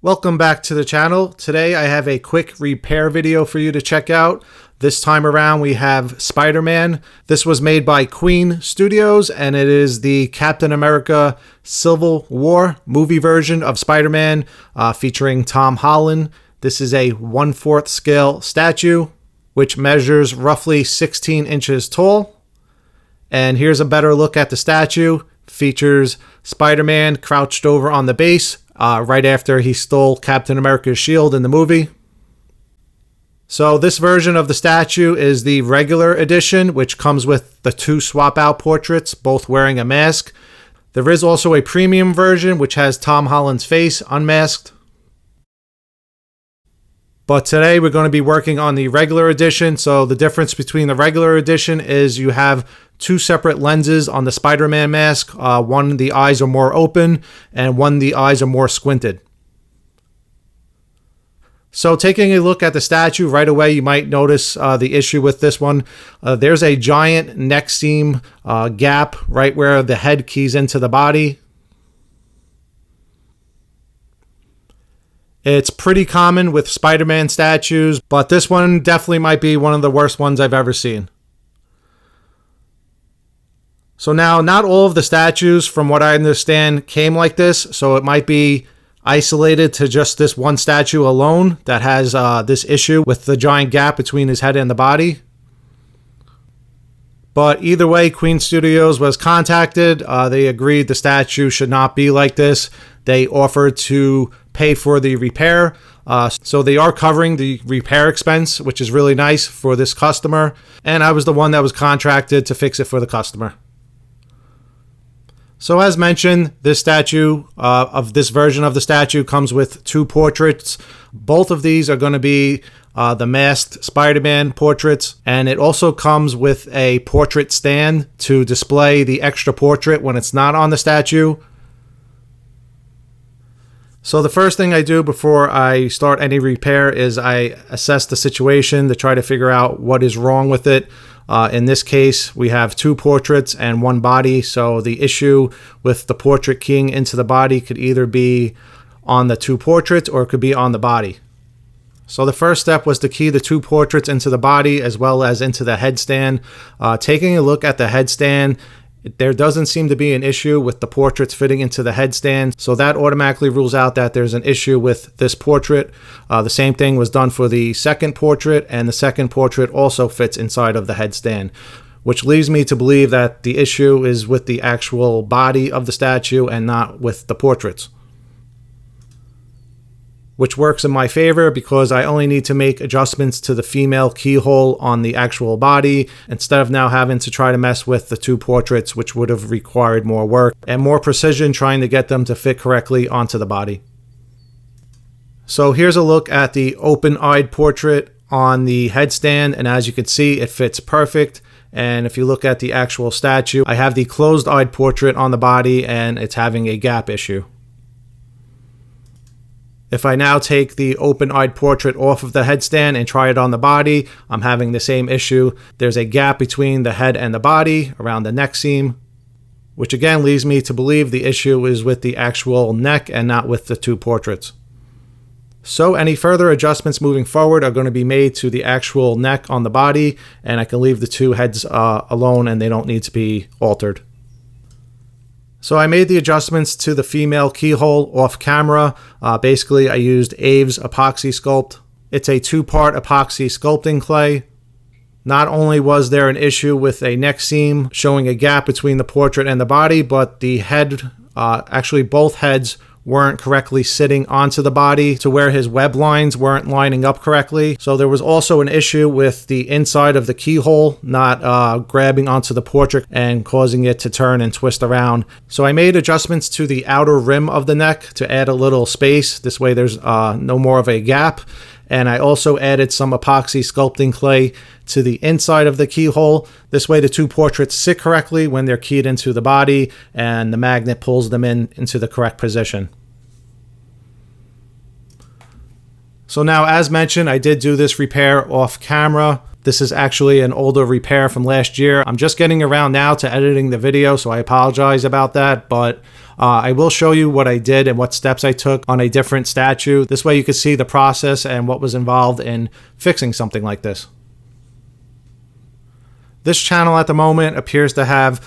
Welcome back to the channel. Today I have a quick repair video for you to check out. This time around we have Spider-Man. This was made by Queen Studios and it is the Captain America Civil War movie version of Spider-Man featuring Tom Holland. This is a 1/4 scale statue which measures roughly 16 inches tall. And here's a better look at the statue. Features Spider-Man crouched over on the base right after he stole Captain America's shield in the movie. So this version of the statue is the regular edition, which comes with the 2 swap out portraits, both wearing a mask. There is also a premium version, which has Tom Holland's face unmasked. But today we're going to be working on the regular edition. So the difference between the regular edition is you have 2 separate lenses on the Spider-Man mask. One, the eyes are more open, and one, the eyes are more squinted. So taking a look at the statue right away, you might notice the issue with this one. There's a giant neck seam gap right where the head keys into the body. It's pretty common with Spider-Man statues, but this one definitely might be one of the worst ones I've ever seen. So now, not all of the statues, from what I understand, came like this, so it might be isolated to just this one statue alone that has this issue with the giant gap between his head and the body. But either way, Queen Studios was contacted. They agreed the statue should not be like this. They offered to pay for the repair. So they are covering the repair expense, which is really nice for this customer. And I was the one that was contracted to fix it for the customer. So as mentioned, this statue of this version of the statue comes with 2 portraits. Both of these are going to be the masked Spider-Man portraits, and it also comes with a portrait stand to display the extra portrait when it's not on the statue. So the first thing I do before I start any repair is I assess the situation to try to figure out what is wrong with it. In this case, we have 2 portraits and 1 body, so the issue with the portrait keying into the body could either be on the 2 portraits or it could be on the body. So the first step was to key the 2 portraits into the body as well as into the headstand. Taking a look at the headstand, there doesn't seem to be an issue with the portraits fitting into the headstand, so that automatically rules out that there's an issue with this portrait. The same thing was done for the second portrait, and the second portrait also fits inside of the headstand, which leads me to believe that the issue is with the actual body of the statue and not with the portraits. Which works in my favor because I only need to make adjustments to the female keyhole on the actual body instead of now having to try to mess with the 2 portraits, which would have required more work and more precision trying to get them to fit correctly onto the body. So here's a look at the open-eyed portrait on the headstand, and as you can see, it fits perfect. And if you look at the actual statue, I have the closed-eyed portrait on the body and it's having a gap issue. If I now take the open-eyed portrait off of the headstand and try it on the body, I'm having the same issue. There's a gap between the head and the body around the neck seam, which again leads me to believe the issue is with the actual neck and not with the 2 portraits. So any further adjustments moving forward are going to be made to the actual neck on the body, and I can leave the 2 heads alone and they don't need to be altered. So I made the adjustments to the female keyhole off camera. Basically, I used Abe's Epoxy Sculpt. It's a 2-part epoxy sculpting clay. Not only was there an issue with a neck seam showing a gap between the portrait and the body, but the head, actually both heads, weren't correctly sitting onto the body to where his web lines weren't lining up correctly. So there was also an issue with the inside of the keyhole not grabbing onto the portrait and causing it to turn and twist around. So I made adjustments to the outer rim of the neck to add a little space. This way there's no more of a gap. And I also added some epoxy sculpting clay to the inside of the keyhole. This way the 2 portraits sit correctly when they're keyed into the body and the magnet pulls them into the correct position. So now, as mentioned, I did do this repair off camera. This is actually an older repair from last year. I'm just getting around now to editing the video, so I apologize about that, but I will show you what I did and what steps I took on a different statue. This way you can see the process and what was involved in fixing something like this. This channel at the moment appears to have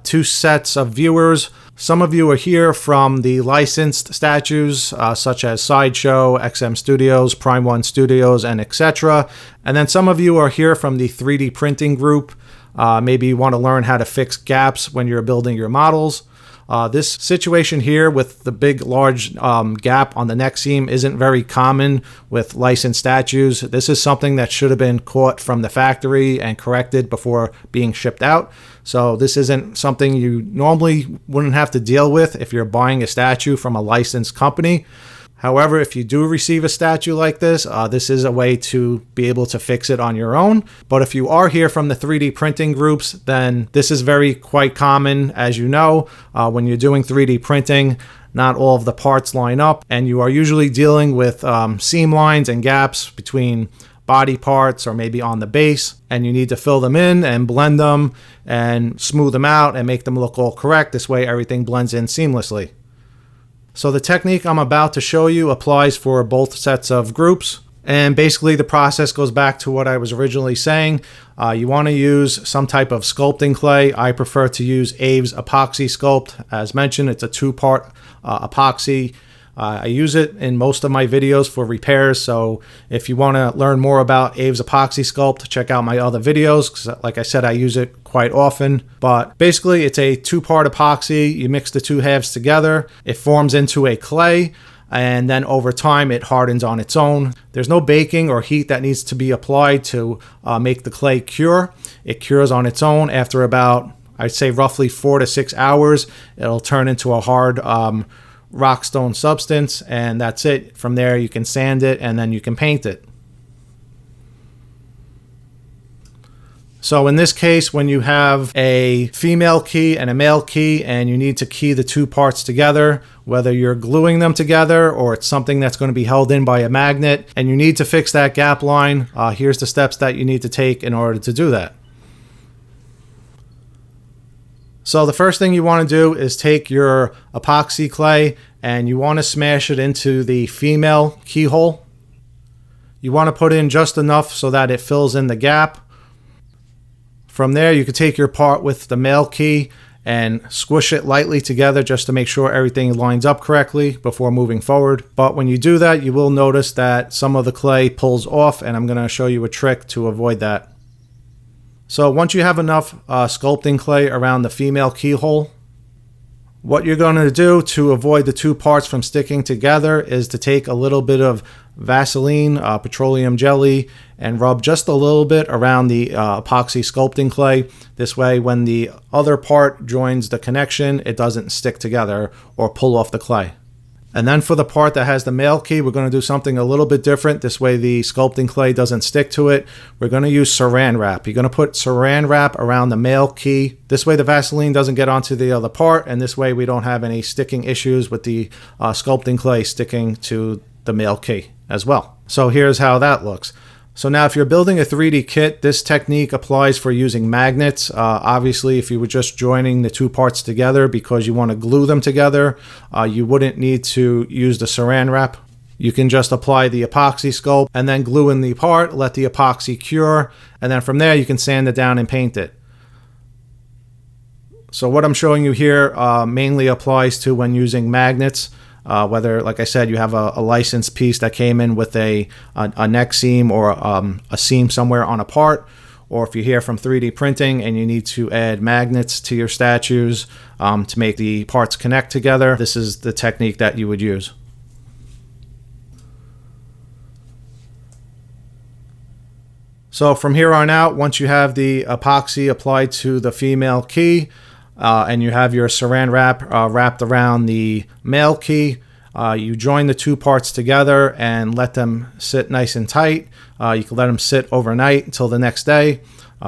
2 sets of viewers. Some of you are here from the licensed statues, such as Sideshow, XM Studios, Prime One Studios, and etc. And then some of you are here from the 3D printing group. Maybe you want to learn how to fix gaps when you're building your models. This situation here with the big large gap on the neck seam isn't very common with licensed statues. This is something that should have been caught from the factory and corrected before being shipped out. So this isn't something you normally wouldn't have to deal with if you're buying a statue from a licensed company. However, if you do receive a statue like this, this is a way to be able to fix it on your own. But if you are here from the 3D printing groups, then this is quite common. As you know, when you're doing 3D printing, not all of the parts line up, and you are usually dealing with seam lines and gaps between body parts or maybe on the base, and you need to fill them in and blend them and smooth them out and make them look all correct. This way everything blends in seamlessly. So the technique I'm about to show you applies for both sets of groups. And basically the process goes back to what I was originally saying. You want to use some type of sculpting clay. I prefer to use Abe's Epoxy Sculpt. As mentioned, it's a 2-part epoxy. I use it in most of my videos for repairs, so if you want to learn more about Abe's Epoxy Sculpt, check out my other videos, because like I said, I use it quite often. But basically, it's a 2-part epoxy. You mix the 2 halves together, it forms into a clay, and then over time it hardens on its own. There's no baking or heat that needs to be applied to make the clay cure. It cures on its own after about, I'd say roughly 4 to 6 hours. It'll turn into a hard rock stone substance, and that's it. From there you can sand it and then you can paint it. So in this case, when you have a female key and a male key and you need to key the 2 parts together, whether you're gluing them together or it's something that's going to be held in by a magnet and you need to fix that gap line, here's the steps that you need to take in order to do that. So the first thing you want to do is take your epoxy clay and you want to smash it into the female keyhole. You want to put in just enough so that it fills in the gap. From there, you can take your part with the male key and squish it lightly together just to make sure everything lines up correctly before moving forward. But when you do that, you will notice that some of the clay pulls off, and I'm going to show you a trick to avoid that. So once you have enough sculpting clay around the female keyhole, what you're going to do to avoid the 2 parts from sticking together is to take a little bit of Vaseline, petroleum jelly, and rub just a little bit around the epoxy sculpting clay. This way, when the other part joins the connection, it doesn't stick together or pull off the clay. And then for the part that has the male key, we're going to do something a little bit different. This way the sculpting clay doesn't stick to it. We're going to use saran wrap. You're going to put saran wrap around the male key. This way the Vaseline doesn't get onto the other part, and this way we don't have any sticking issues with the sculpting clay sticking to the male key as well. So here's how that looks. So now if you're building a 3D kit, this technique applies for using magnets. Obviously, if you were just joining the 2 parts together because you want to glue them together, you wouldn't need to use the saran wrap. You can just apply the epoxy sculpt and then glue in the part, let the epoxy cure, and then from there you can sand it down and paint it. So what I'm showing you here mainly applies to when using magnets. Whether, like I said, you have a licensed piece that came in with a neck seam or a seam somewhere on a part, or if you're here from 3D printing and you need to add magnets to your statues to make the parts connect together, this is the technique that you would use. So from here on out, once you have the epoxy applied to the female key, and you have your saran wrap wrapped around the male key, you join the 2 parts together and let them sit nice and tight. You can let them sit overnight until the next day.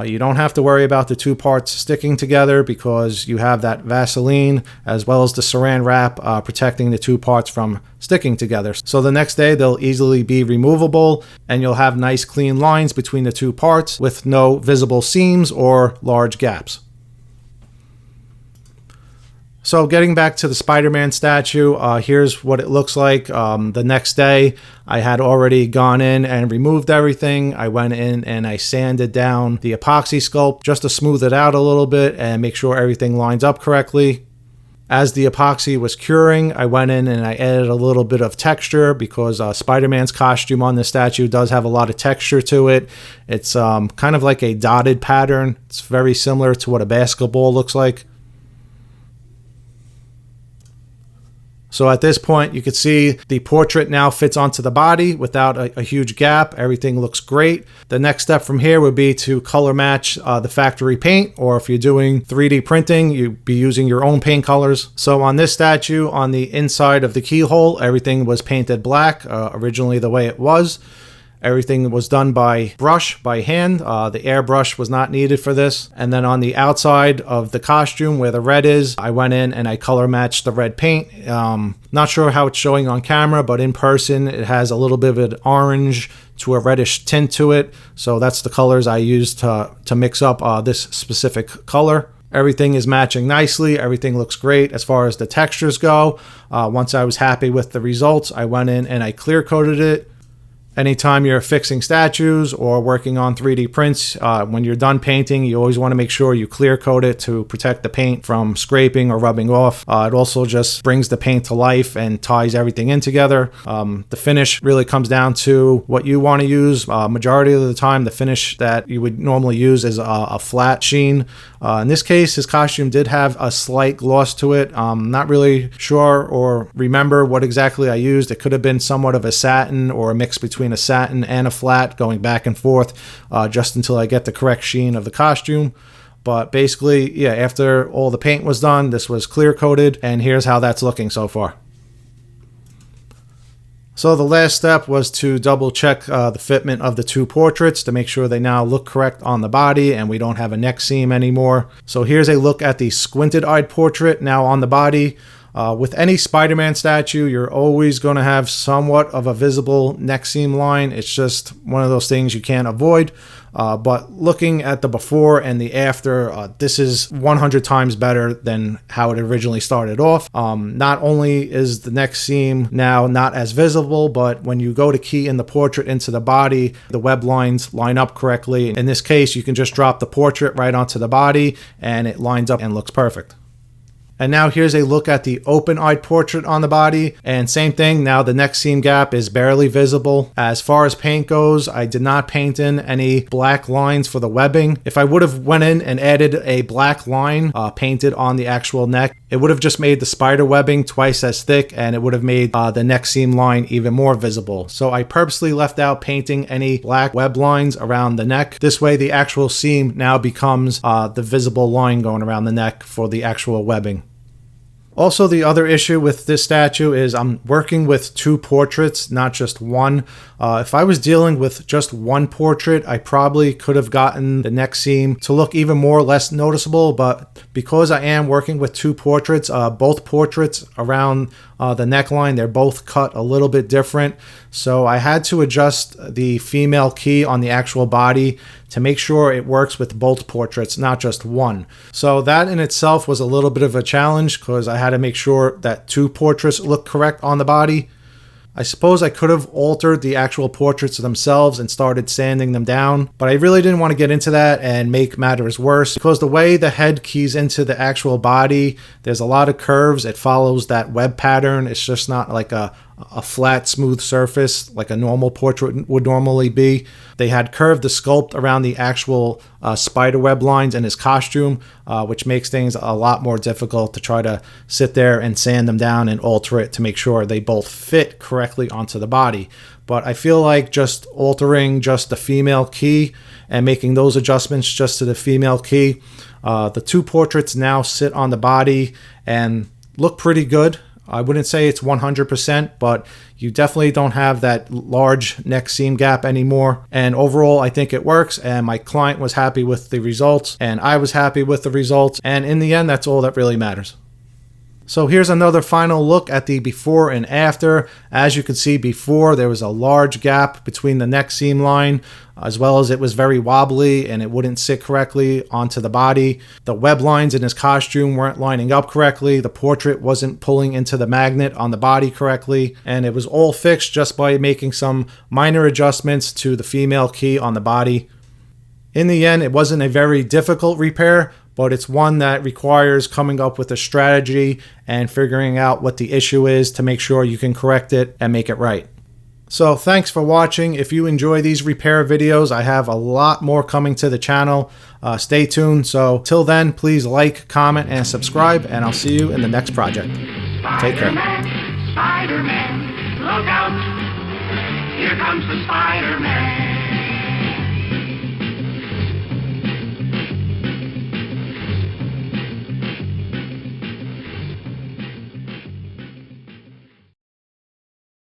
You don't have to worry about the two parts sticking together because you have that Vaseline as well as the saran wrap protecting the two parts from sticking together. So the next day they'll easily be removable and you'll have nice clean lines between the two parts with no visible seams or large gaps. So getting back to the Spider-Man statue, here's what it looks like. The next day, I had already gone in and removed everything. I went in and I sanded down the epoxy sculpt just to smooth it out a little bit and make sure everything lines up correctly. As the epoxy was curing, I went in and I added a little bit of texture because Spider-Man's costume on the statue does have a lot of texture to it. It's kind of like a dotted pattern. It's very similar to what a basketball looks like. So at this point, you can see the portrait now fits onto the body without a huge gap. Everything looks great. The next step from here would be to color match the factory paint, or if you're doing 3D printing, you'd be using your own paint colors. So on this statue, on the inside of the keyhole, everything was painted black, originally the way it was. Everything was done by brush, by hand. The airbrush was not needed for this. And then on the outside of the costume where the red is, I went in and I color matched the red paint. Not sure how it's showing on camera, but in person it has a little bit of an orange to a reddish tint to it. So that's the colors I used to mix up this specific color. Everything is matching nicely. Everything looks great as far as the textures go. Once I was happy with the results, I went in and I clear coated it. Anytime you're fixing statues or working on 3D prints, when you're done painting, you always want to make sure you clear coat it to protect the paint from scraping or rubbing off. It also just brings the paint to life and ties everything in together. The finish really comes down to what you want to use. Majority of the time, the finish that you would normally use is a flat sheen. In this case, his costume did have a slight gloss to it. Not really sure or remember what exactly I used. It could have been somewhat of a satin or a mix between a satin and a flat, going back and forth just until I get the correct sheen of the costume. But basically, yeah, after all the paint was done, this was clear coated, and here's how that's looking so far. So the last step was to double check the fitment of the two portraits to make sure they now look correct on the body and we don't have a neck seam anymore. So here's a look at the squinted-eyed portrait now on the body. With any Spider-Man statue, you're always going to have somewhat of a visible neck seam line. It's just one of those things you can't avoid. But looking at the before and the after, this is 100 times better than how it originally started off. Not only is the neck seam now not as visible, but when you go to key in the portrait into the body, the web lines line up correctly. In this case, you can just drop the portrait right onto the body and it lines up and looks perfect. And now here's a look at the open-eyed portrait on the body. And same thing, now the neck seam gap is barely visible. As far as paint goes, I did not paint in any black lines for the webbing. If I would have went in and added a black line painted on the actual neck, it would have just made the spider webbing twice as thick and it would have made the neck seam line even more visible. So I purposely left out painting any black web lines around the neck. This way the actual seam now becomes the visible line going around the neck for the actual webbing. Also, the other issue with this statue is I'm working with two portraits, not just one. If I was dealing with just one portrait, I probably could have gotten the neck seam to look even more or less noticeable, but because I am working with two portraits, both portraits around the neckline, they're both cut a little bit different. So I had to adjust the female key on the actual body to make sure it works with both portraits, not just one. So that in itself was a little bit of a challenge because I had to make sure that two portraits look correct on the body. I suppose I could have altered the actual portraits themselves and started sanding them down, but I really didn't want to get into that and make matters worse because the way the head keys into the actual body, there's a lot of curves. It follows that web pattern. It's just not like a flat, smooth surface like a normal portrait would normally be. They had curved the sculpt around the actual spider web lines in his costume, which makes things a lot more difficult to try to sit there and sand them down and alter it to make sure they both fit correctly onto the body. But I feel like just altering just the female key and making those adjustments just to the female key, the two portraits now sit on the body and look pretty good. I wouldn't say it's 100%, but you definitely don't have that large neck seam gap anymore. And overall, I think it works, and my client was happy with the results, and I was happy with the results. And in the end, that's all that really matters. So here's another final look at the before and after. As you can see, before there was a large gap between the neck seam line, as well as it was very wobbly and it wouldn't sit correctly onto the body. The web lines in his costume weren't lining up correctly. The portrait wasn't pulling into the magnet on the body correctly. And it was all fixed just by making some minor adjustments to the female key on the body. In the end, it wasn't a very difficult repair, but it's one that requires coming up with a strategy and figuring out what the issue is to make sure you can correct it and make it right. So thanks for watching. If you enjoy these repair videos, I have a lot more coming to the channel. Stay tuned. So till then, please like, comment, and subscribe, and I'll see you in the next project. Take care. Spider-Man, look out! Here comes the Spider-Man.